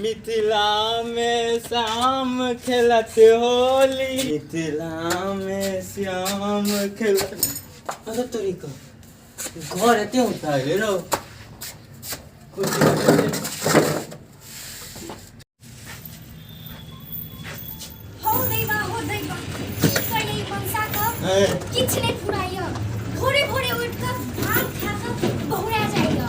मिथिला में शाम खेलत होली, मिथिला में श्याम खेलत। अरे तरीका घर एते होता है रो कुछ हो दैवा कहीं पंसा का किछ नहीं फुराइयो भोरे भोरे उठ कर भांग खा कर बहुरा जाइयो।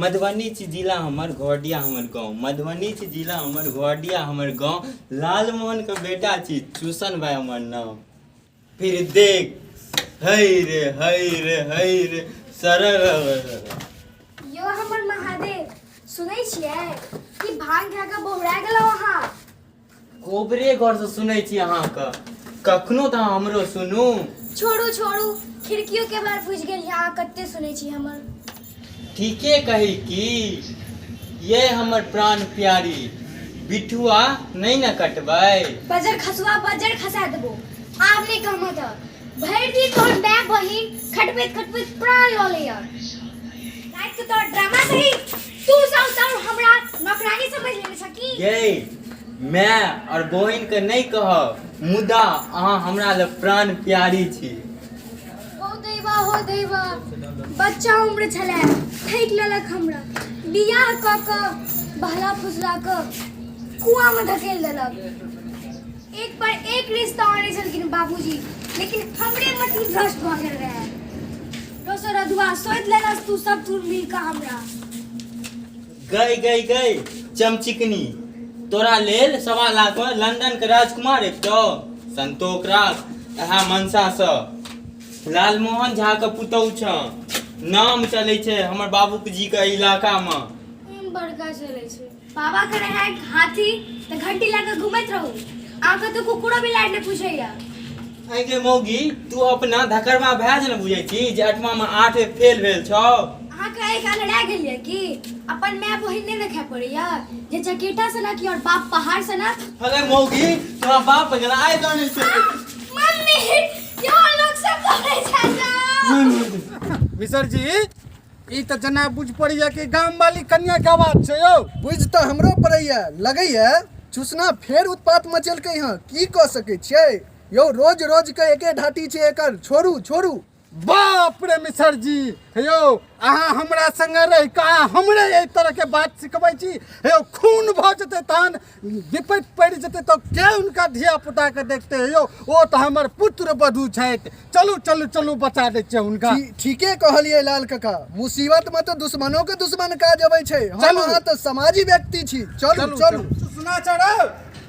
मधुबनी जिला हमर घोड़िया हमर गांव, मधुबनी जिला हमर घोड़िया हमर गांव। लालमोहन का बेटा छी चूसन भाई हमर नाम। फिर देख हई रे सरल यो हमर महादेव सुनै छियै कि भांग खा कर बहुरा गेलो अहाँ। कोबरे घर से सुनै छी अहाँ का कखनो त हमरो सुनू। छोड़ू खिड़कियों के बार बुझ गेल यहाँ कत्ते सुनै छी हमर। ठीके कही कि ये हमर प्राण प्यारी बिठुआ नहीं न कटबै। बजर खसा देबो आब नहीं कहम त भरि दिन तोहर माय बहिन खटपैत प्राण ल लेय। रात के तोहर ड्रामा सही तू सब हमरा नौकरानी समझ लेने छ की। ये मैं और बहिन के नहीं कह मुदा अहाँ हमरा ल प्राण प्यारी छी। हो दैवा बच्चा उम्र छले ठैक लेलक हमरा बियाह क क बहला फुसला क कुआं में धकेल देलक। एक पर एक रिश्ता आने छलखिन बाबूजी लेकिन हमरे मति भ्रष्ट भ गेल रहे। दोसर अधुआ सोच लेलस तू सब तू मिल का हमरा। गई चमचिकनी तोरा लेल 1.25 लाख में लंदन के राजकुमार एकटो संतोष राख एहा मनसा से लालमोहन झा के पुतौ छ नाम चले छे हमर बाबू जी के इलाका में। बड़का चले छे बाबा के रहे हाथी त घंटी लाके घुमैत रहू आके तो कुकुरो भी लाइन ने पूछैया। आई के मौगी तू अपना धकरमा भैज न बुझै छी जे 8वां में 8 फेल भेल छौ। अहाँ के एक लड़ा गेलिए कि अपन माय बहिन ने देखे पड़िया जे चकेटा से ना कि और बाप पहाड़ से ना। अरे मौगी तोरा बाप गेला आइ दने से मम्मी यो लोग सब करे छाजा। मिसर जी ई त जना बुझ पड़िया कि गाम वाली कन्या के आवाज छै यो। बुझ त हमरो पड़ैया लगैया चुसना फेर उत्पात मचेलकै हँ की क सकै छियै यौ। रोज के एके ढाटी छै एकर छोड़ू। बाप रे मिसर जी हेयो अहाँ हमरा संगे रहि का हमरे एहि तरह के बात सिखबै छी। हेयो खून भ जते तहन विपैत पड़ जते तो के उनका धिया पुता के देखते हेयो। ओ त हमर पुत्र बधू छथि। चलू बचा दे छै उनका। ठीके कहलिए लाल काका मुसीबत में तो दुश्मनों के दुश्मन काज अबै छै। हम अहाँ त समाजी व्यक्ति छी। चलू चुसना चढ़ो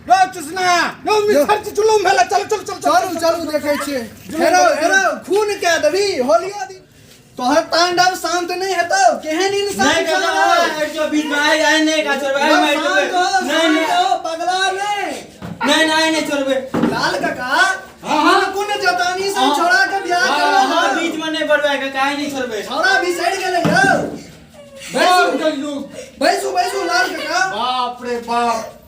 रो चुसना नो मिसर जी जुलुम भेला। चलू देखै छियै। हेरो खून के देबी होलिया दिन तोहर तांडव शांत नहीं हेतौ। केहन इंसान नहीं करना जो बीच में आए नहीं का छोड़बे नहीं पगला नहीं छोड़बे लाल काका। हां कोन जतानी से छोड़ा के बियाह करला। हां बीच में नहीं बढ़बे का काहे नहीं छोड़बे। छोड़ा भी सड़ गेलै यौ। बैसू लाल काका। बाप रे बाप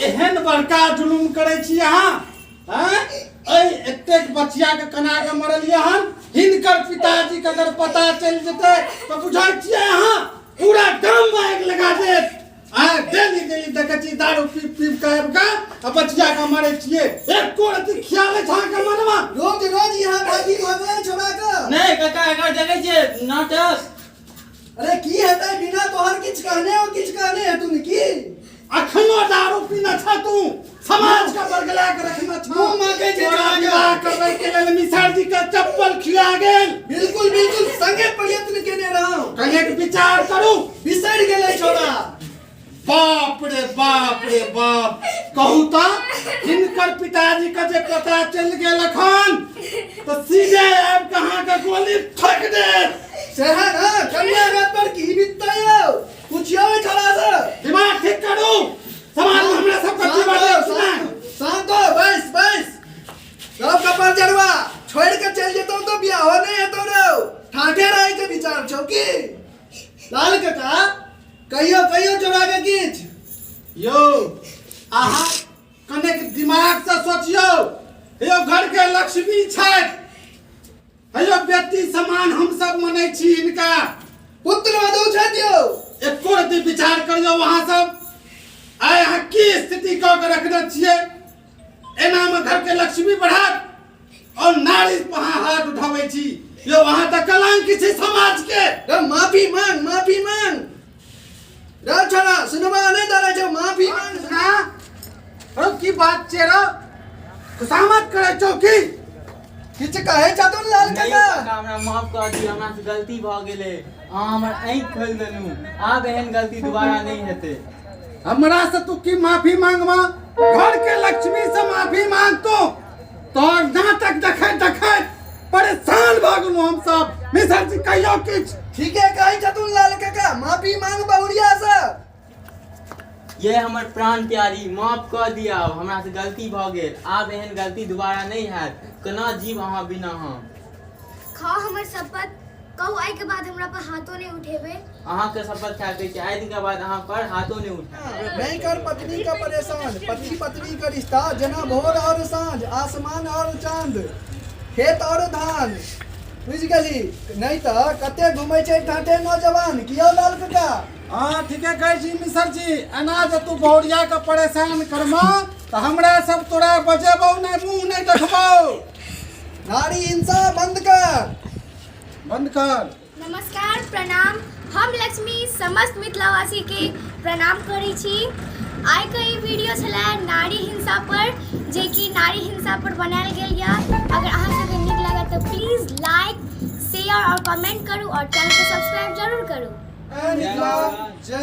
एहन बड़का जुलुम करे छी अहाँ। हैं एतेक बचिया के कना के मरलिए हन। हिनकर पिताजी के अगर पता चल जते तो बुझाई छिए अहाँ पूरा गांव में आग लगा देत। डेली देखे छी दारू पी के आ बचिया के मारे छिए। एक कोरती ख्याल छा के मनवा रोज यहाँ भागी भगवान छोड़ा के नहीं काका एकर देखे छिए नाटक। अरे की हेतै बिना तोहर किछ कहने है तुम की अखनो दारू पीना छ तू समाज का बरगला के रखना छ। मुंह मांगे जे विवाह करबै के लेल मिसर जी के चप्पल खिया गेल। बिल्कुल संगे प्रयत्न केने रहौ। कने के विचार करू बिसरि गेलै छोड़ा। बाप रे बाप कहू त हिनकर पिताजी के जे पता चल गेल अखन तो सीधे आब कहां के गोली ठोक दे। सेहा ना कन्या रात पर की बिततै यौ पूछियो छोड़ा से दिमाग ठीक करू। समाज में हमरा सब के बात शांत हो बस सब कपर जरवा छोड़ के चल जेतौ तो बियाह हो नहीं हेतौ रे। ठाठे रहे के विचार छौ की लाल काका। कहियो जोड़ा के किछ यो आहा कने के दिमाग से सोचियो। यो घर के लक्ष्मी छथि। हेयो बेटी समान हम सब मनै छी। इनका पुत्र वधू छथि यौ। एको रति विचार करियो वहां सब आय यहाँ की स्थिति कऽ के रखने छियै एना में घर के लक्ष्मी बढ़त और नारी पर अहाँ हाथ उठाबै छी यो वहां तक कलंक छै समाज के रे माफी मांग रे छोरा सुनबा नहीं दादा जो माफी मांग ना अरे की बात छै रो खुशामत करे चौकी किछ कहे चातुर लाल नहीं काका काका, हमरा माफ कर दिया, हमरा से गलती भ गेलै। अहाँ हमर आँखि खोलि देलू, आब एहन गलती दोबारा नहीं हेतै। हमरा से तू की माफी मांगवा घर के लक्ष्मी से माफी मांग तोर नाटक देखैत परेशान भ गेलू हम सब। मिसर जी कहियो किछ ठीक है कहे चातुर लाल काका माफी मांग बहुरिया से ये हमर प्राण प्यारी, माफ कर दिया, हमरा से गलती भ गेल। आब एहन गलती दोबारा नहीं हैत। केना जीव अहाँ बिना हम? खाओ हमर शपथ, कहू आइ के बाद हमरा पर हाथों नहीं उठेबे। अहाँ के शपथ खा के छै, आइ दिन के बाद अहाँ पर हाथों नहीं उठाएब। नहीं कर पत्नी का परेशान, पति पत्नी का रिश्ता जना भोर और सांझ, आसमान और चांद, खेत और धान, बुझ गेली? नहीं तो कते घूमे छै ठाठे नौजवान कियो लाल काका। हाँ ठीके कहै छी मिसर जी। एना जे तू बहुरिया के परेशान करमा तो हमरा सब तोरा बजेबौ नहीं, मुंह नहीं देखबौ। नारी हिंसा बंद कर। नमस्कार प्रणाम, हम लक्ष्मी समस्त मिथिलावासी के प्रणाम करै छी। आइ के ई वीडियो छलै नारी हिंसा पर, जे कि नारी हिंसा पर बनायल गेल यऽ। अगर अहाँ सबके नीक लागत तो प्लीज लाइक, शेयर और कमेंट करू और चैनल के सब्सक्राइब जरूर करू। जय मिथिला, जय